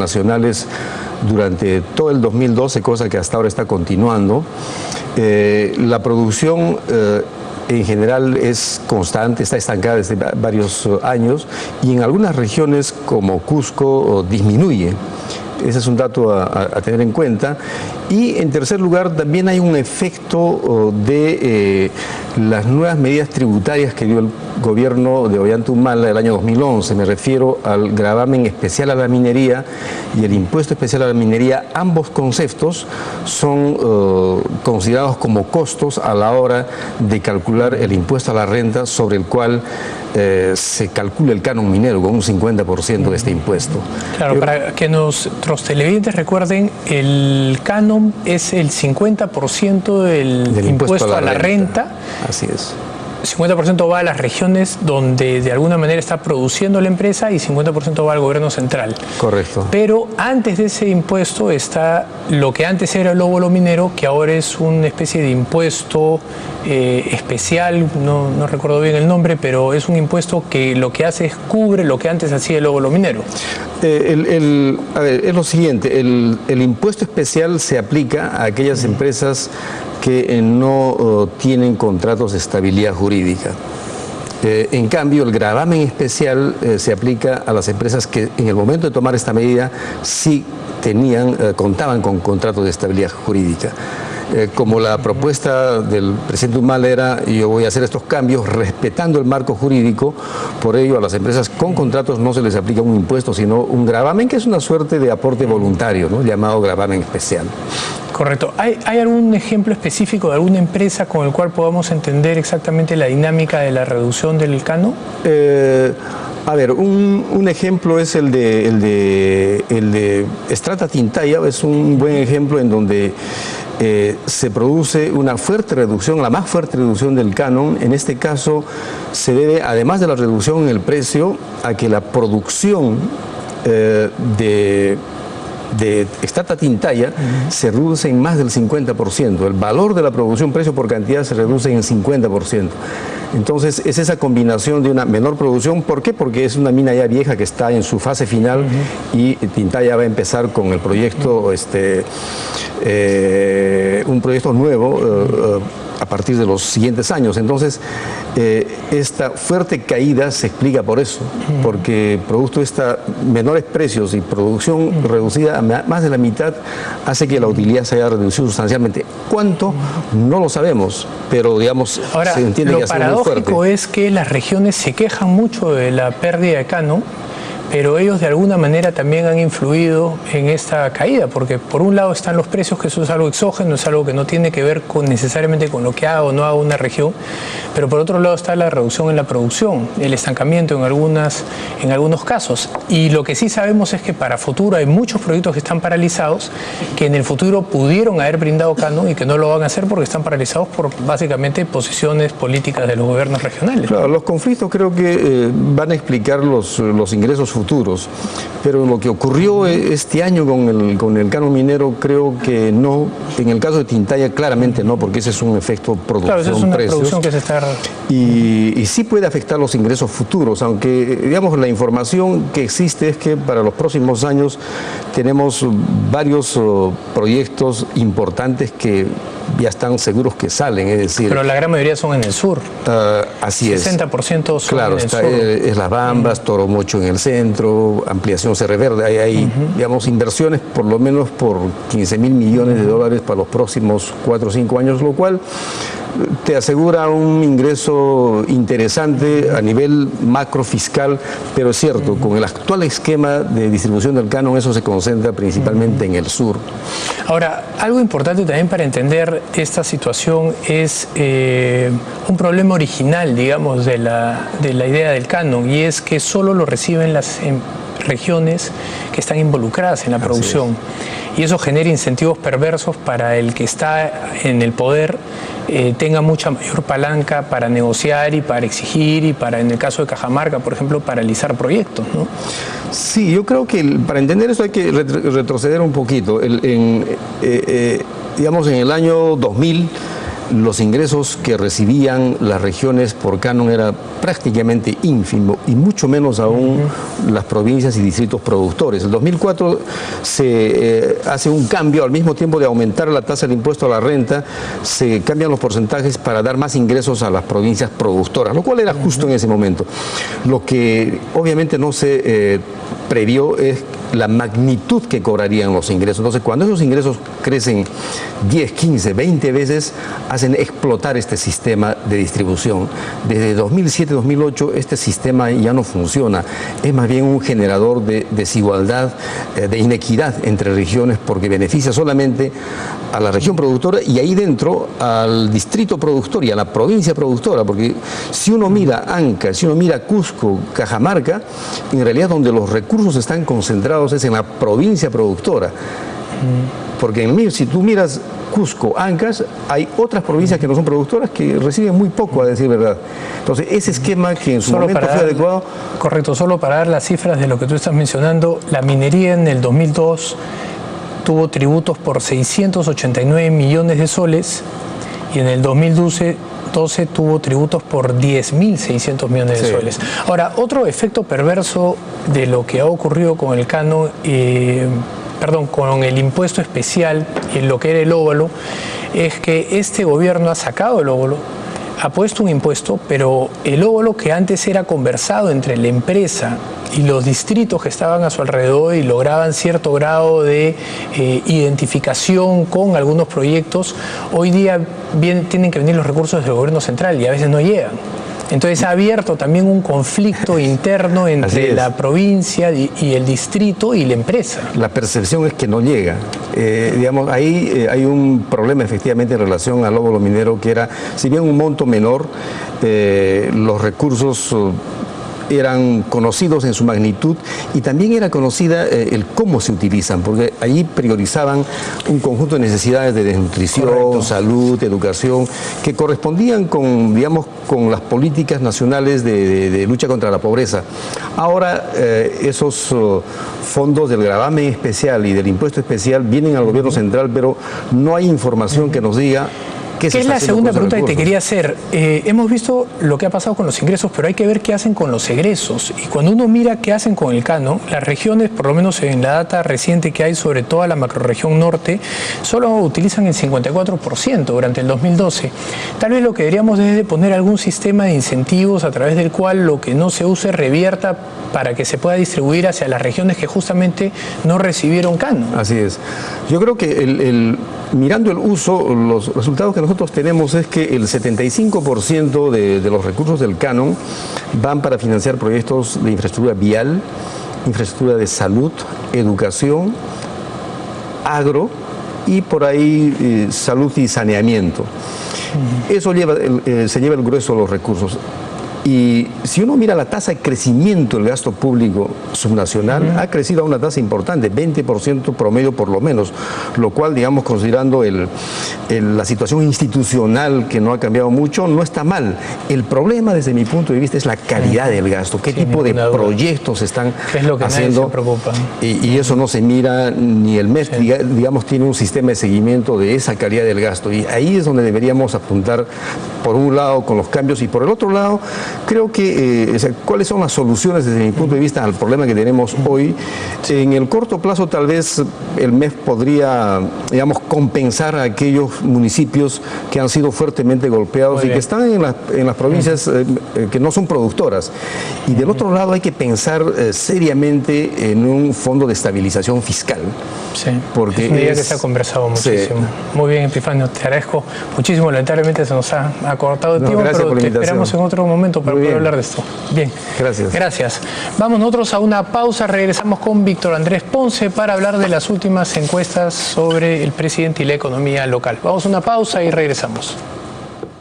nacionales durante todo el 2012, cosa que hasta ahora está continuando. La producción en general es constante, está estancada desde varios años, y en algunas regiones como Cusco disminuye. Ese es un dato a tener en cuenta. Y en tercer lugar, también hay un efecto de las nuevas medidas tributarias que dio el gobierno de Ollanta Humala el año 2011. Me refiero al gravamen especial a la minería y el impuesto especial a la minería. Ambos conceptos son considerados como costos a la hora de calcular el impuesto a la renta, sobre el cual se calcula el canon minero con un 50% de este impuesto. Claro, para que nuestros televidentes recuerden, el canon es el 50% del impuesto a la renta. Así es. 50% va a las regiones donde de alguna manera está produciendo la empresa y 50% va al gobierno central. Correcto. Pero antes de ese impuesto está lo que antes era el óvulo minero, que ahora es una especie de impuesto especial, no recuerdo bien el nombre, pero es un impuesto que lo que hace es cubre lo que antes hacía el óvulo minero. A ver, es lo siguiente, el impuesto especial se aplica a aquellas empresas que no tienen contratos de estabilidad jurídica. En cambio, el gravamen especial se aplica a las empresas que en el momento de tomar esta medida sí contaban con contratos de estabilidad jurídica. Como la propuesta del presidente Humala era: yo voy a hacer estos cambios respetando el marco jurídico, por ello a las empresas con contratos no se les aplica un impuesto, sino un gravamen, que es una suerte de aporte voluntario, ¿no?, llamado gravamen especial. Correcto. ¿Hay algún ejemplo específico de alguna empresa con el cual podamos entender exactamente la dinámica de la reducción del canon? A ver, un ejemplo es el de Strata Tintaya. Es un buen ejemplo en donde se produce una fuerte reducción, la más fuerte reducción del canon. En este caso se debe, además de la reducción en el precio, a que la producción de Strata Tintaya se reduce en más del 50%. El valor de la producción, precio por cantidad, se reduce en 50%. Entonces, es esa combinación de una menor producción. ¿Por qué? Porque es una mina ya vieja que está en su fase final y Tintaya va a empezar con el proyecto, un proyecto nuevo a partir de los siguientes años. Entonces, esta fuerte caída se explica por eso, porque producto de estos menores precios y producción reducida a más de la mitad, hace que la utilidad se haya reducido sustancialmente. ¿Cuánto? No lo sabemos, pero digamos, ahora, se entiende que ha sido muy fuerte. Lo paradójico es que las regiones se quejan mucho de la pérdida de canon, pero ellos de alguna manera también han influido en esta caída, porque por un lado están los precios, que eso es algo exógeno, es algo que no tiene que ver necesariamente con lo que haga o no haga una región, pero por otro lado está la reducción en la producción, el estancamiento en algunos casos. Y lo que sí sabemos es que para futuro hay muchos proyectos que están paralizados, que en el futuro pudieron haber brindado canon y que no lo van a hacer porque están paralizados por básicamente posiciones políticas de los gobiernos regionales. Claro, los conflictos creo que van a explicar los ingresos futuros, pero lo que ocurrió este año con el canon minero, creo que no. En el caso de Tintaya claramente no, porque ese es un efecto producción, claro, esa es una precios, producción que se está... y sí puede afectar los ingresos futuros, aunque digamos la información que existe es que para los próximos años tenemos varios proyectos importantes que ya están seguros que salen, es decir... Pero la gran mayoría son en el sur. Así es. 60% son claro, en el sur. Es Las Bambas, Toromocho en el centro, ampliación Cerro Verde. Hay digamos, inversiones por lo menos por 15.000 millones de dólares para los próximos 4 o 5 años, lo cual te asegura un ingreso interesante a nivel macro fiscal, pero es cierto, con el actual esquema de distribución del canon, eso se concentra principalmente en el sur. Ahora, algo importante también para entender esta situación es un problema original, digamos, de la idea del canon, y es que solo lo reciben las regiones que están involucradas en la producción. Y eso genera incentivos perversos para el que está en el poder, tenga mucha mayor palanca para negociar y para exigir y para, en el caso de Cajamarca, por ejemplo, paralizar proyectos, ¿no? Sí, yo creo que para entender eso hay que retroceder un poquito. Digamos, en el año 2000 los ingresos que recibían las regiones por canon era prácticamente ínfimo, y mucho menos aún las provincias y distritos productores. En 2004 se hace un cambio, al mismo tiempo de aumentar la tasa del impuesto a la renta, se cambian los porcentajes para dar más ingresos a las provincias productoras, lo cual era justo en ese momento. Lo que obviamente no se previó es la magnitud que cobrarían los ingresos. Entonces, cuando esos ingresos crecen 10, 15, 20 veces, hacen explotar este sistema de distribución. Desde 2007-2008 este sistema ya no funciona. Es más bien un generador de desigualdad, de inequidad entre regiones, porque beneficia solamente a la región productora y ahí dentro al distrito productor y a la provincia productora, porque si uno mira Ancash, si uno mira Cusco, Cajamarca, en realidad donde los recursos están concentrados es en la provincia productora. Porque si tú miras Cusco, Ancash, hay otras provincias que no son productoras que reciben muy poco, a decir verdad. Entonces, ese esquema que en su momento fue adecuado... Correcto, solo para dar las cifras de lo que tú estás mencionando, la minería en el 2002 tuvo tributos por 689 millones de soles y en el 2012 tuvo tributos por 10.600 millones de soles. Ahora, otro efecto perverso de lo que ha ocurrido con el canon, con el impuesto especial en lo que era el óvalo, es que este gobierno ha sacado el óvalo, ha puesto un impuesto, pero el óvalo que antes era conversado entre la empresa y los distritos que estaban a su alrededor y lograban cierto grado de identificación con algunos proyectos, hoy día tienen que venir los recursos del gobierno central y a veces no llegan. Entonces ha abierto también un conflicto interno entre la provincia y el distrito y la empresa. La percepción es que no llega. Ahí hay un problema efectivamente en relación al óvalo minero, que era, si bien un monto menor, los recursos eran conocidos en su magnitud y también era conocida el cómo se utilizan, porque allí priorizaban un conjunto de necesidades de desnutrición, salud, educación, que correspondían con las políticas nacionales de lucha contra la pobreza. Ahora esos fondos del gravamen especial y del impuesto especial vienen al gobierno central, pero no hay información que nos diga ¿Qué es la segunda pregunta que te quería hacer? Hemos visto lo que ha pasado con los ingresos, pero hay que ver qué hacen con los egresos. Y cuando uno mira qué hacen con el canon, las regiones, por lo menos en la data reciente que hay sobre toda la macrorregión norte, solo utilizan el 54% durante el 2012. Tal vez lo que deberíamos es de poner algún sistema de incentivos a través del cual lo que no se use revierta para que se pueda distribuir hacia las regiones que justamente no recibieron canon. Así es. Yo creo que mirando el uso, los resultados que nosotros tenemos es que el 75% de los recursos del canon van para financiar proyectos de infraestructura vial, infraestructura de salud, educación, agro y por ahí salud y saneamiento. Eso se lleva el grueso de los recursos. Y si uno mira la tasa de crecimiento del gasto público subnacional, ha crecido a una tasa importante, 20% promedio por lo menos, lo cual, digamos, considerando la situación institucional que no ha cambiado mucho, no está mal. El problema, desde mi punto de vista, es la calidad del gasto, qué tipo de proyectos están haciendo. Se preocupa. Y eso no se mira, ni el MES, digamos, tiene un sistema de seguimiento de esa calidad del gasto. Y ahí es donde deberíamos apuntar, por un lado, con los cambios, y por el otro lado, creo que, ¿cuáles son las soluciones desde mi punto de vista al problema que tenemos hoy? En el corto plazo, tal vez el MES podría, digamos, compensar a aquellos municipios que han sido fuertemente golpeados y que están en las provincias que no son productoras. Y del otro lado hay que pensar seriamente en un fondo de estabilización fiscal. Sí, porque es una idea que se ha conversado muchísimo. Muy bien, Epifanio, te agradezco muchísimo. Lamentablemente se nos ha acortado el tiempo, pero te esperamos en otro momento para poder hablar de esto. Bien. Gracias. Gracias. Vamos nosotros a una pausa. Regresamos con Víctor Andrés Ponce para hablar de las últimas encuestas sobre el presidente y la economía local. Vamos a una pausa y regresamos.